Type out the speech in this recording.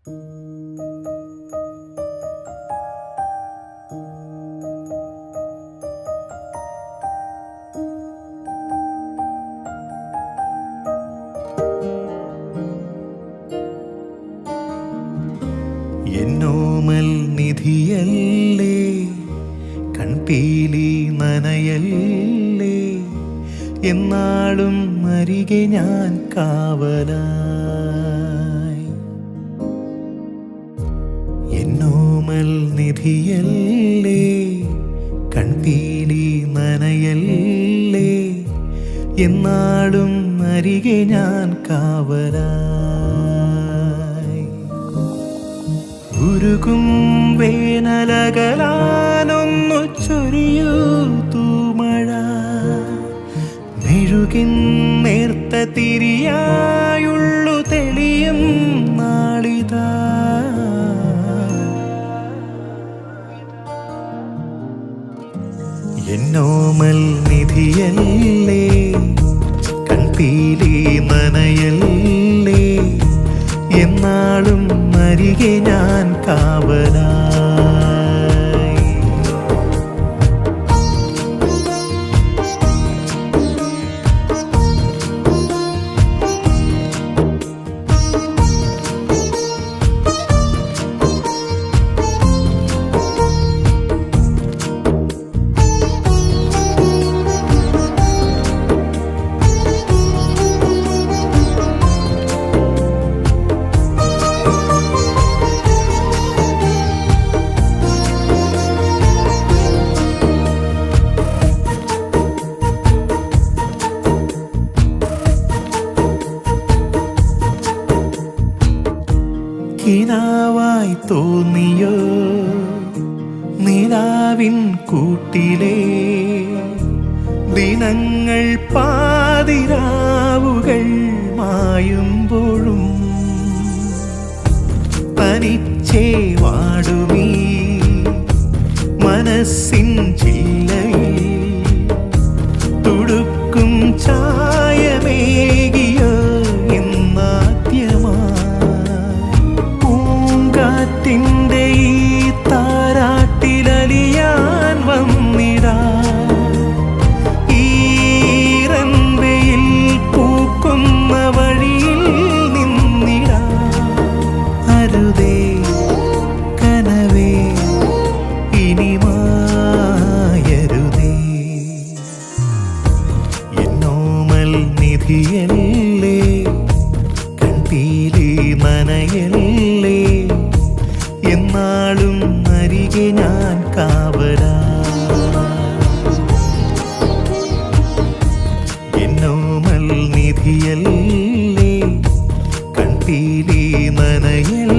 എന്നോമൽ നിധിയല്ലേ, കൺപീലി നനയല്ലേ, എന്നാളും അരികെ ഞാൻ കാവലായി. എന്നോമൽ നിധിയല്ലേ, കൺപീലി നനയല്ലേ, എന്നാളും അരികെ ഞാൻ കാവലായി. ഉരുകും വേനലകലാനൊന്നു ചൊരിയൂ തൂമഴ, മെഴുകിൻ നേർത്ത തിരിയായുള്ളു തെളിയും നാളിതാ. എന്നോമൽ നിധിയല്ലേ, കൺപീലി നനയല്ലേ, എന്നാളും അരികെ ഞാൻ കാവലായി. കിനാവായി തോന്നിയോ നിലാവിൻ കൂട്ടിലെ ദിനങ്ങൾ, പാതിരാവുകൾ മായുമ്പോഴും തനിച്ചേ വാടുമീ മനസ്സിൻ ചില്ലയിൽ തുടുക്കും ചായമേകിയോ എന്നാദ്യമാ. പൂങ്കാറ്റിൻ്റെ ഈ താരാട്ടിലലിയാൻ വന്നിടാ, ഈറൻവെയിൽ പൂക്കുന്ന വഴിയിൽ നിന്നിടാ. അരുതേ കനവേ ഇനി മായരുതേ. എന്നോമൽ നിധിയല്ലേ, കൺപീലി നനയല്ലേ, എന്നാളും അരികെ ഞാൻ കാവലായി. എന്നോമൽ നിധിയല്ലേ, കൺപീലി നനയല്ലേ,